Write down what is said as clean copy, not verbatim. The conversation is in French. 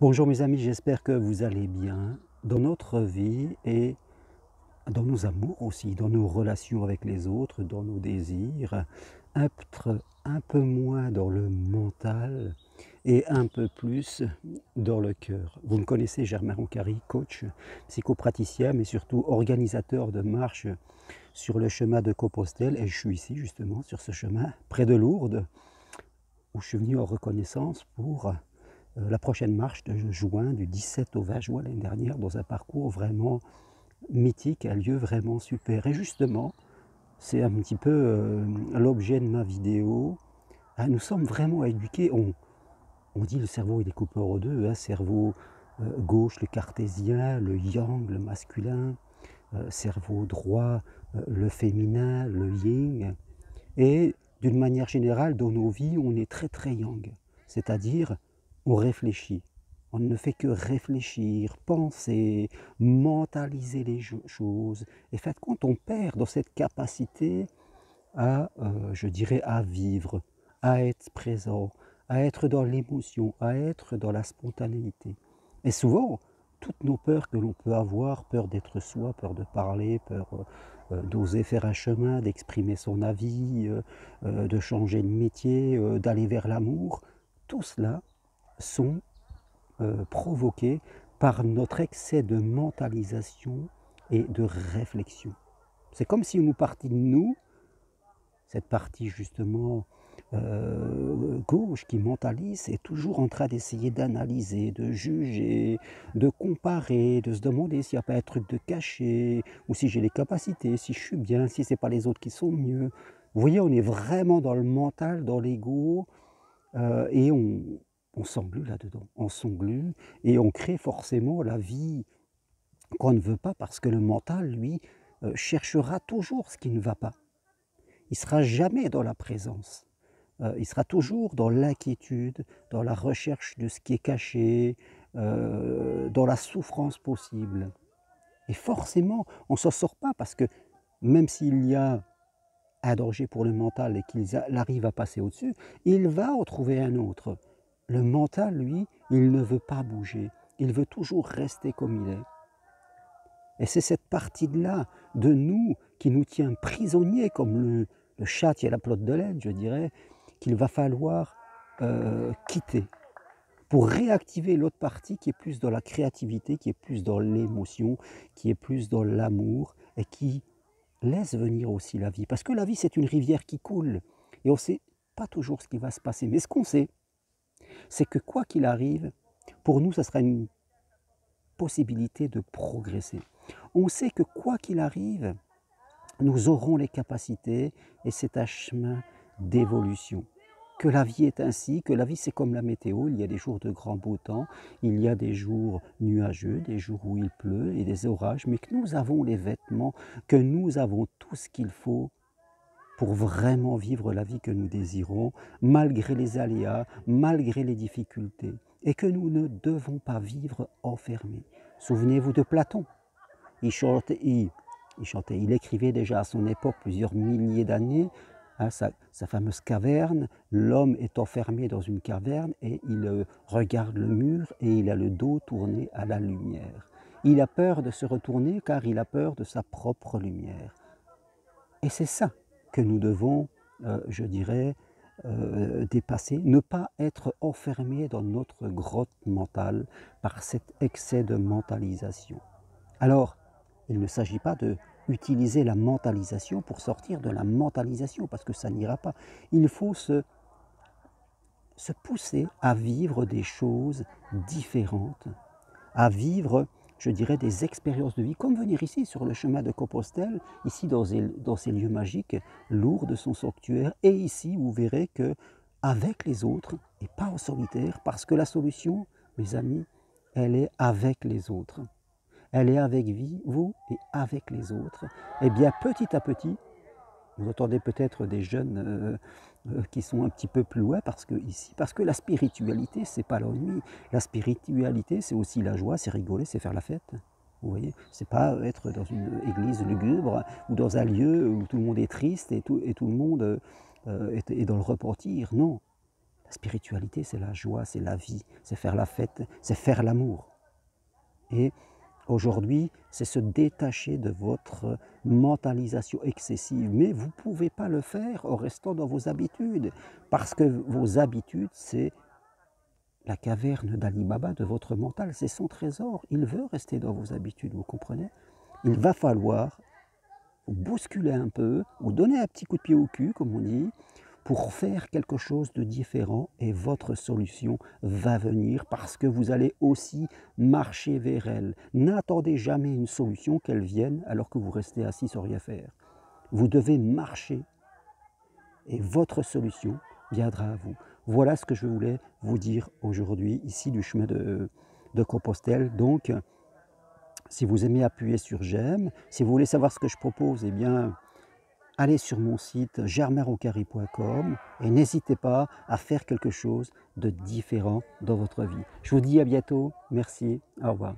Bonjour mes amis, j'espère que vous allez bien. Dans notre vie et dans nos amours aussi, dans nos relations avec les autres, dans nos désirs, être un peu moins dans le mental et un peu plus dans le cœur. Vous me connaissez, Germain Roncary, coach, psychopraticien, mais surtout organisateur de marches sur le chemin de Compostelle. Et je suis ici justement sur ce chemin, près de Lourdes, où je suis venu en reconnaissance pour la prochaine marche de juin, du 17 au 20 juin l'année dernière, dans un parcours vraiment mythique, un lieu vraiment super. Et justement, c'est un petit peu l'objet de ma vidéo. Ah, nous sommes vraiment éduqués. On dit le cerveau il est coupé en deux, hein, cerveau gauche, le cartésien, le yang, le masculin, cerveau droit, le féminin, le yin. Et d'une manière générale, dans nos vies, on est très très yang, c'est-à-dire on réfléchit. On ne fait que réfléchir, penser, mentaliser les choses. Et fait compte, on perd dans cette capacité à, je dirais, à vivre, à être présent, à être dans l'émotion, à être dans la spontanéité. Et souvent, toutes nos peurs que l'on peut avoir, peur d'être soi, peur de parler, peur d'oser faire un chemin, d'exprimer son avis, de changer de métier, d'aller vers l'amour, tout cela sont provoqués par notre excès de mentalisation et de réflexion. C'est comme si une partie de nous, cette partie justement gauche qui mentalise, est toujours en train d'essayer d'analyser, de juger, de comparer, de se demander s'il n'y a pas un truc de caché, ou si j'ai les capacités, si je suis bien, si ce n'est pas les autres qui sont mieux. Vous voyez, on est vraiment dans le mental, dans l'ego, et on s'englue là-dedans. On s'englue et on crée forcément la vie qu'on ne veut pas parce que le mental, lui, cherchera toujours ce qui ne va pas. Il ne sera jamais dans la présence. Il sera toujours dans l'inquiétude, dans la recherche de ce qui est caché, dans la souffrance possible. Et forcément, on ne s'en sort pas parce que même s'il y a un danger pour le mental et qu'il arrive à passer au-dessus, il va en trouver un autre. Le mental, lui, il ne veut pas bouger. Il veut toujours rester comme il est. Et c'est cette partie-là de nous qui nous tient prisonniers, comme le chat qui a la pelote de laine, je dirais, qu'il va falloir quitter pour réactiver l'autre partie qui est plus dans la créativité, qui est plus dans l'émotion, qui est plus dans l'amour et qui laisse venir aussi la vie. Parce que la vie, c'est une rivière qui coule et on ne sait pas toujours ce qui va se passer. Mais ce qu'on sait, c'est que quoi qu'il arrive, pour nous, ça sera une possibilité de progresser. On sait que quoi qu'il arrive, nous aurons les capacités et c'est un chemin d'évolution. Que la vie est ainsi, que la vie c'est comme la météo, il y a des jours de grand beau temps, il y a des jours nuageux, des jours où il pleut et des orages, mais que nous avons les vêtements, que nous avons tout ce qu'il faut pour vraiment vivre la vie que nous désirons, malgré les aléas, malgré les difficultés, et que nous ne devons pas vivre enfermés. Souvenez-vous de Platon, il écrivait déjà à son époque, plusieurs milliers d'années, hein, sa fameuse caverne. L'homme est enfermé dans une caverne et il regarde le mur et il a le dos tourné à la lumière. Il a peur de se retourner car il a peur de sa propre lumière. Et c'est ça que nous devons, je dirais, dépasser, ne pas être enfermé dans notre grotte mentale par cet excès de mentalisation. Alors, il ne s'agit pas d'utiliser la mentalisation pour sortir de la mentalisation, parce que ça n'ira pas. Il faut se pousser à vivre des choses différentes, à vivre, je dirais, des expériences de vie, comme venir ici sur le chemin de Compostelle, ici dans ces lieux magiques, Lourdes, son sanctuaire, et ici vous verrez que avec les autres, et pas en solitaire, parce que la solution, mes amis, elle est avec les autres. Elle est avec vous et avec les autres. Et bien petit à petit, vous entendez peut-être des jeunes qui sont un petit peu plus loin parce que la spiritualité, c'est pas l'ennui. La spiritualité, c'est aussi la joie, c'est rigoler, c'est faire la fête. Vous voyez, c'est pas être dans une église lugubre ou dans un lieu où tout le monde est triste et tout le monde est dans le repentir. Non, La spiritualité, c'est la joie, c'est la vie, c'est faire la fête, c'est faire l'amour. Et aujourd'hui, c'est se détacher de votre mentalisation excessive. Mais vous ne pouvez pas le faire en restant dans vos habitudes. Parce que vos habitudes, c'est la caverne d'Ali Baba de votre mental. C'est son trésor. Il veut rester dans vos habitudes, vous comprenez? Il va falloir vous bousculer un peu, ou donner un petit coup de pied au cul, comme on dit, pour faire quelque chose de différent, et votre solution va venir parce que vous allez aussi marcher vers elle. N'attendez jamais une solution qu'elle vienne alors que vous restez assis sans rien faire. Vous devez marcher et votre solution viendra à vous. Voilà ce que je voulais vous dire aujourd'hui, ici du chemin de Compostelle. Donc, si vous aimez appuyer sur j'aime, si vous voulez savoir ce que je propose, eh bien, allez sur mon site germainroncari.com et n'hésitez pas à faire quelque chose de différent dans votre vie. Je vous dis à bientôt. Merci. Au revoir.